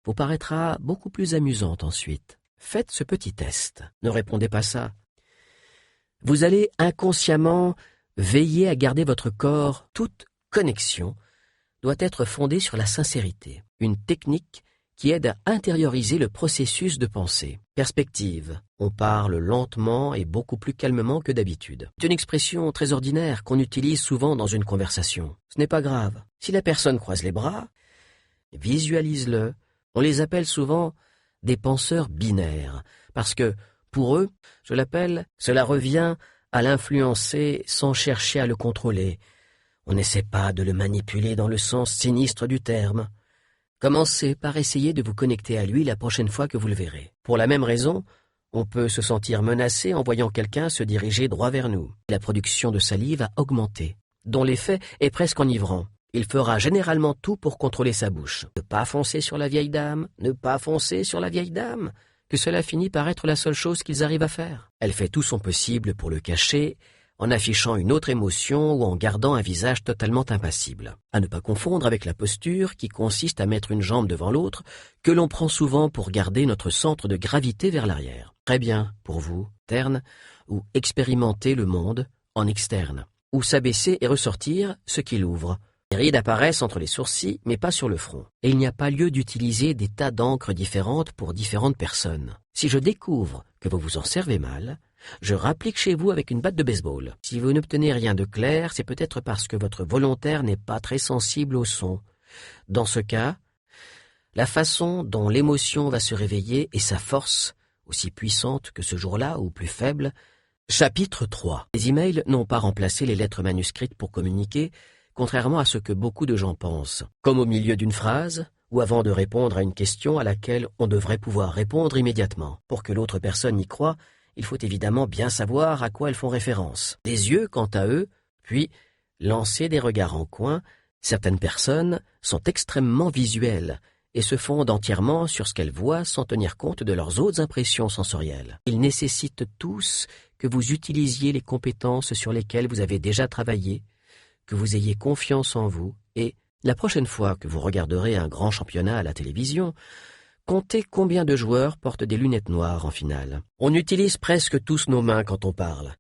vous paraîtra beaucoup plus amusante ensuite. Faites ce petit test. Ne répondez pas ça. Vous allez inconsciemment veiller à garder votre corps. Toute connexion doit être fondée sur la sincérité. Une technique qui aide à intérioriser le processus de pensée. Perspective. On parle lentement et beaucoup plus calmement que d'habitude. C'est une expression très ordinaire qu'on utilise souvent dans une conversation. Ce n'est pas grave. Si la personne croise les bras, visualise-le. On les appelle souvent des penseurs binaires, parce que, pour eux, je l'appelle, cela revient à l'influencer sans chercher à le contrôler. On n'essaie pas de le manipuler dans le sens sinistre du terme. Commencez par essayer de vous connecter à lui la prochaine fois que vous le verrez. Pour la même raison, on peut se sentir menacé en voyant quelqu'un se diriger droit vers nous. La production de salive a augmenté, dont l'effet est presque enivrant. Il fera généralement tout pour contrôler sa bouche. Ne pas foncer sur la vieille dame, ne pas foncer sur la vieille dame, que cela finit par être la seule chose qu'ils arrivent à faire. Elle fait tout son possible pour le cacher, en affichant une autre émotion ou en gardant un visage totalement impassible. À ne pas confondre avec la posture qui consiste à mettre une jambe devant l'autre, que l'on prend souvent pour garder notre centre de gravité vers l'arrière. Très bien, pour vous, interne, ou expérimenter le monde en externe, ou s'abaisser et ressortir ce qu'il ouvre. Les rides apparaissent entre les sourcils, mais pas sur le front. Et il n'y a pas lieu d'utiliser des tas d'encre différentes pour différentes personnes. Si je découvre que vous vous en servez mal, je rapplique chez vous avec une batte de baseball. Si vous n'obtenez rien de clair, c'est peut-être parce que votre volontaire n'est pas très sensible au son. Dans ce cas, la façon dont l'émotion va se réveiller et sa force, aussi puissante que ce jour-là ou plus faible. Chapitre 3. Les emails n'ont pas remplacé les lettres manuscrites pour communiquer, contrairement à ce que beaucoup de gens pensent. Comme au milieu d'une phrase, ou avant de répondre à une question à laquelle on devrait pouvoir répondre immédiatement. Pour que l'autre personne y croie, il faut évidemment bien savoir à quoi elles font référence. Les yeux, quant à eux, puis lancer des regards en coin. Certaines personnes sont extrêmement visuelles et se fondent entièrement sur ce qu'elles voient sans tenir compte de leurs autres impressions sensorielles. Ils nécessitent tous que vous utilisiez les compétences sur lesquelles vous avez déjà travaillé, que vous ayez confiance en vous et, la prochaine fois que vous regarderez un grand championnat à la télévision, comptez combien de joueurs portent des lunettes noires en finale. On utilise presque tous nos mains quand on parle.